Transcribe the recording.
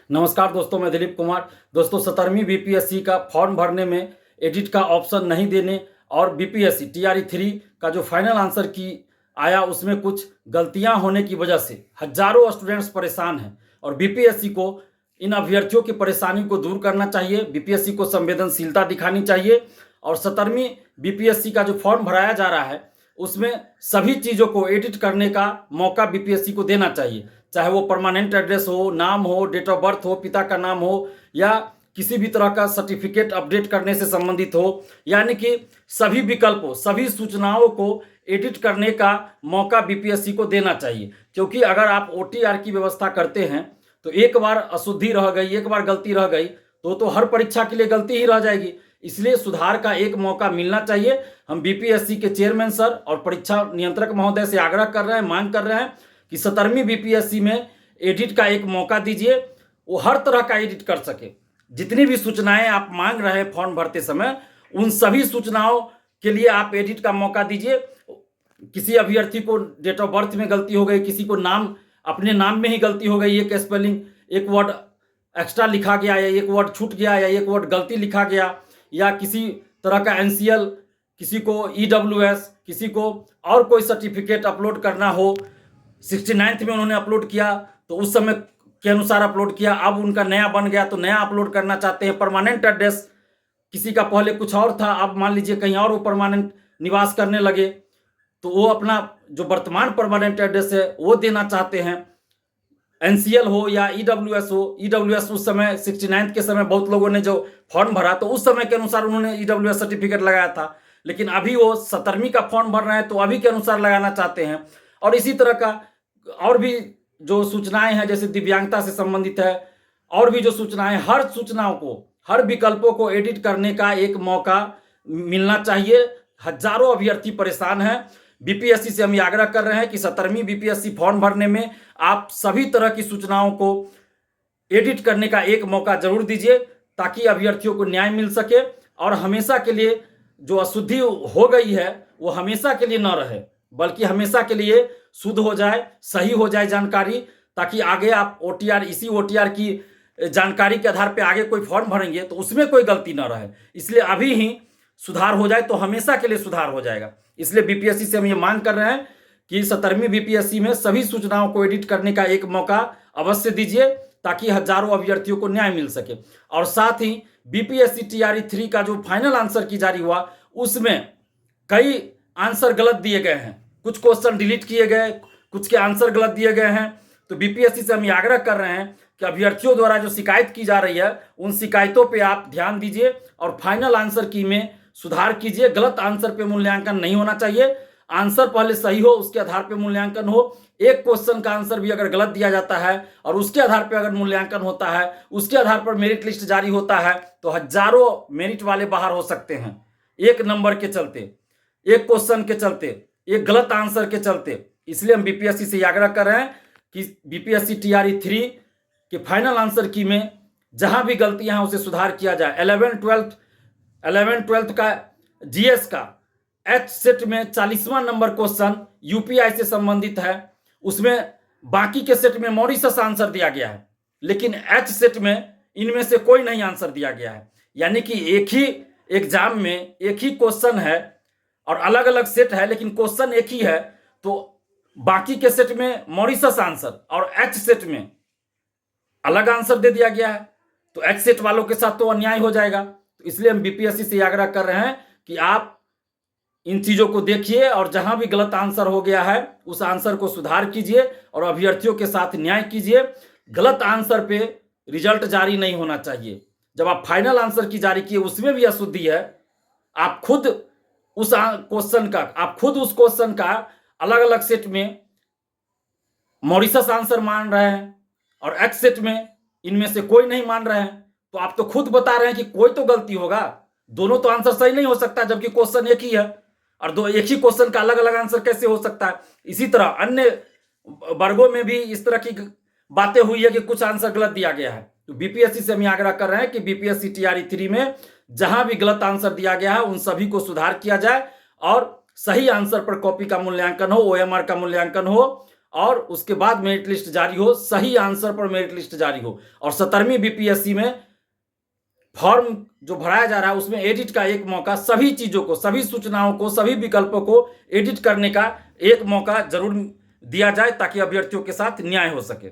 नमस्कार दोस्तों, मैं दिलीप कुमार। दोस्तों, 17वीं बीपीएससी का फॉर्म भरने में एडिट का ऑप्शन नहीं देने और बीपीएससी टीआरई 3 का जो फाइनल आंसर की आया उसमें कुछ गलतियां होने की वजह से हजारों स्टूडेंट्स परेशान हैं और बीपीएससी को इन अभ्यर्थियों की परेशानी को दूर करना चाहिए। बीपीएससी को संवेदनशीलता दिखानी चाहिए और 17वीं बीपीएससी का जो फॉर्म भराया जा रहा है उसमें सभी चीज़ों को एडिट करने का मौका बीपीएससी को देना चाहिए, चाहे वो परमानेंट एड्रेस हो, नाम हो, डेट ऑफ बर्थ हो, पिता का नाम हो या किसी भी तरह का सर्टिफिकेट अपडेट करने से संबंधित हो, यानी कि सभी विकल्पों, सभी सूचनाओं को एडिट करने का मौका बीपीएससी को देना चाहिए। क्योंकि अगर आप ओटीआर की व्यवस्था करते हैं तो एक बार अशुद्धि रह गई, एक बार गलती रह गई तो हर परीक्षा के लिए गलती ही रह जाएगी। इसलिए सुधार का एक मौका मिलना चाहिए। हम बीपीएससी के चेयरमैन सर और परीक्षा नियंत्रक महोदय से आग्रह कर रहे हैं, मांग कर रहे हैं कि 17वीं बीपीएससी में एडिट का एक मौका दीजिए, वो हर तरह का एडिट कर सके। जितनी भी सूचनाएं आप मांग रहे हैं फॉर्म भरते समय, उन सभी सूचनाओं के लिए आप एडिट का मौका दीजिए। किसी अभ्यर्थी को डेट ऑफ बर्थ में गलती हो गई, किसी को नाम, अपने नाम में ही गलती हो गई, एक स्पेलिंग, एक वर्ड एक्स्ट्रा लिखा गया या एक वर्ड छूट गया या एक वर्ड गलती लिखा गया, या किसी तरह का एनसीएल, किसी को ईडब्ल्यूएस, किसी को और कोई सर्टिफिकेट अपलोड करना हो, 69th में उन्होंने अपलोड किया तो उस समय के अनुसार अपलोड किया, अब उनका नया बन गया तो नया अपलोड करना चाहते हैं। परमानेंट एड्रेस, किसी का पहले कुछ और था, अब मान लीजिए कहीं और वो परमानेंट निवास करने लगे तो वो अपना जो वर्तमान परमानेंट एड्रेस है वो देना चाहते हैं। एनसीएल हो या ईडब्ल्यूएस हो, ईडब्ल्यूएस उस समय 69th के समय बहुत लोगों ने जो फॉर्म भरा तो उस समय के अनुसार उन्होंने ईडब्ल्यूएस सर्टिफिकेट लगाया था, लेकिन अभी वो 17वीं का फॉर्म भर रहे हैं तो अभी के अनुसार लगाना चाहते हैं। और इसी तरह का और भी जो सूचनाएं हैं, जैसे दिव्यांगता से संबंधित है, और भी जो सूचनाएं, हर सूचनाओं को, हर विकल्पों को एडिट करने का एक मौका मिलना चाहिए। हजारों अभ्यर्थी परेशान हैं। बीपीएससी से हम आग्रह कर रहे हैं कि 17वीं बीपीएससी फॉर्म भरने में आप सभी तरह की सूचनाओं को एडिट करने का एक मौका जरूर दीजिए ताकि अभ्यर्थियों को न्याय मिल सके और हमेशा के लिए जो अशुद्धि हो गई है वो हमेशा के लिए न रहे, बल्कि हमेशा के लिए शुद्ध हो जाए, सही हो जाए जानकारी, ताकि आगे आप ओटीआर, इसी ओटीआर की जानकारी के आधार पर आगे कोई फॉर्म भरेंगे तो उसमें कोई गलती न रहे। इसलिए अभी ही सुधार हो जाए तो हमेशा के लिए सुधार हो जाएगा। इसलिए बीपीएससी से हम ये मांग कर रहे हैं कि 17वीं बीपीएससी में सभी सूचनाओं को एडिट करने का एक मौका अवश्य दीजिए ताकि हजारों अभ्यर्थियों को न्याय मिल सके। और साथ ही बीपीएससी टीआरई 3 का जो फाइनल आंसर की जारी हुआ उसमें कई आंसर गलत दिए गए हैं, कुछ क्वेश्चन डिलीट किए गए, कुछ के आंसर गलत दिए गए हैं। तो बीपीएससी से हम ये आग्रह कर रहे हैं कि अभ्यर्थियों द्वारा जो शिकायत की जा रही है उन शिकायतों पे आप ध्यान दीजिए और फाइनल आंसर की में सुधार कीजिए। गलत आंसर पे मूल्यांकन नहीं होना चाहिए, आंसर पहले सही हो उसके आधार पे मूल्यांकन हो। एक क्वेश्चन का आंसर भी अगर गलत दिया जाता है और उसके आधार पे अगर मूल्यांकन होता है, उसके आधार पर मेरिट लिस्ट जारी होता है तो हजारों मेरिट वाले बाहर हो सकते हैं एक नंबर के चलते, एक क्वेश्चन के चलते, एक गलत आंसर के चलते। इसलिए हम बीपीएससी से आग्रह कर रहे हैं कि बीपीएससी टीआरई 3 के फाइनल आंसर की में जहां भी गलतियां हैं उसे सुधार किया जाए। 11th का जीएस का एच सेट में 40वां नंबर क्वेश्चन यूपीआई से संबंधित है, उसमें बाकी के सेट में मॉरिशस आंसर दिया गया है, लेकिन एच सेट में इनमें से कोई नहीं आंसर दिया गया है। यानी कि एक ही एग्जाम में एक ही क्वेश्चन है और अलग अलग सेट है, लेकिन क्वेश्चन एक ही है, तो बाकी के सेट में मॉरिशस आंसर और एच सेट में अलग आंसर दे दिया गया है, तो एच सेट वालों के साथ तो अन्याय हो जाएगा। तो इसलिए हम बीपीएससी से आग्रह कर रहे हैं कि आप इन चीजों को देखिए और जहां भी गलत आंसर हो गया है उस आंसर को सुधार कीजिए और अभ्यर्थियों के साथ न्याय कीजिए। गलत आंसर पे रिजल्ट जारी नहीं होना चाहिए। जब आप फाइनल आंसर की जारी किए उसमें भी अशुद्धि है, आप खुद उस क्वेश्चन का अलग अलग सेट में मॉरिशस आंसर मान रहे हैं और एच सेट में इनमें से कोई नहीं मान रहे हैं, तो आप तो खुद बता रहे हैं कि कोई तो गलती होगा, दोनों तो आंसर सही नहीं हो सकता जबकि क्वेश्चन एक ही है और दो एक ही क्वेश्चन का अलग अलग आंसर कैसे हो सकता है। इसी तरह अन्य वर्गों में भी इस तरह की बातें हुई है कि कुछ आंसर गलत दिया गया है। तो बीपीएससी से हम आग्रह कर रहे हैं कि बीपीएससी टीआरई 3 में जहां भी गलत आंसर दिया गया है उन सभी को सुधार किया जाए और सही आंसर पर कॉपी का मूल्यांकन हो, ओएमआर का मूल्यांकन हो और उसके बाद मेरिट लिस्ट जारी हो, सही आंसर पर मेरिट लिस्ट जारी हो। और 17वीं बीपीएससी में फॉर्म जो भराया जा रहा है उसमें एडिट का एक मौका, सभी चीजों को, सभी सूचनाओं को, सभी विकल्पों को एडिट करने का एक मौका जरूर दिया जाए ताकि अभ्यर्थियों के साथ न्याय हो सके।